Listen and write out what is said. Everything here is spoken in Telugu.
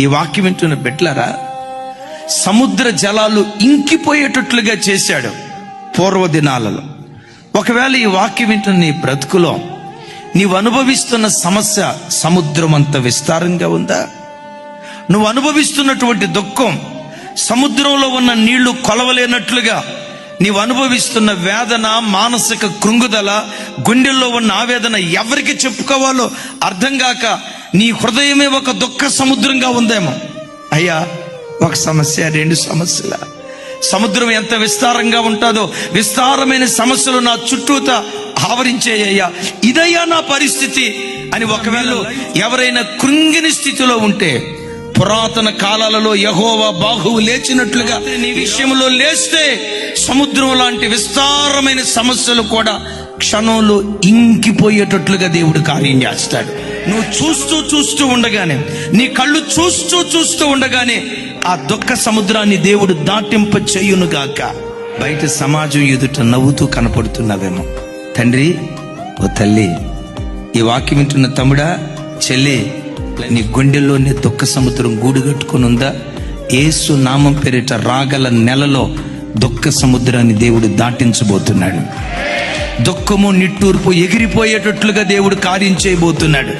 ఈ వాక్యం వింటున్న బిడ్డలారా, సముద్ర జలాలు ఇంకిపోయేటట్లుగా చేశాడు పూర్వ దినాలలో. ఒకవేళ ఈ వాక్యం వింటున్న నీ బ్రతుకులో నీవు అనుభవిస్తున్న సమస్య సముద్రం అంత విస్తారంగా ఉందా? నువ్వు అనుభవిస్తున్నటువంటి దుఃఖం సముద్రంలో ఉన్న నీళ్లు కొలవలేనట్లుగా, నీవు అనుభవిస్తున్న వేదన, మానసిక కృంగుదల, గుండెల్లో ఉన్న ఆవేదన ఎవరికి చెప్పుకోవాలో అర్థం కాక నీ హృదయమే ఒక దుఃఖ సముద్రంగా ఉందేమో. అయ్యా, ఒక సమస్య, రెండు సమస్యల సముద్రం ఎంత విస్తారంగా ఉంటుందో విస్తారమైన సమస్యలు నా చుట్టూత ఆవరించేయ్యా, ఇదయ్యా నా పరిస్థితి అని ఒకవేళ ఎవరైనా కృంగిని స్థితిలో ఉంటే, పురాతన కాలాలలో యెహోవా బాహువు లేచినట్లుగా నీ విషయంలో లేస్తే సముద్రం లాంటి విస్తారమైన సమస్యలు కూడా క్షణంలో ఇంకిపోయేటట్లుగా దేవుడు కార్యం చేస్తాడు. నువ్వు చూస్తూ ఉండగానే, నీ కళ్ళు చూస్తూ ఉండగానే ఆ దుఃఖ సముద్రాన్ని దేవుడు దాటింప చేయునుగాక. బయట సమాజం ఎదుట నవ్వుతూ కనపడుతున్నావేమో. తండ్రి, ఓ తల్లి, ఈ వాక్యం వింటున్న తమ్ముడా, చెల్లి, నీ గుండెల్లోనే దుఃఖ సముద్రం గూడు కట్టుకుని ఉందా? యేసు నామం పేరిట రాగల నెలలో దుఃఖ సముద్రాన్ని దేవుడు దాటించబోతున్నాడు. దుఃఖము, నిట్టూర్పు ఎగిరిపోయేటట్లుగా దేవుడు కార్యం చేయబోతున్నాడు.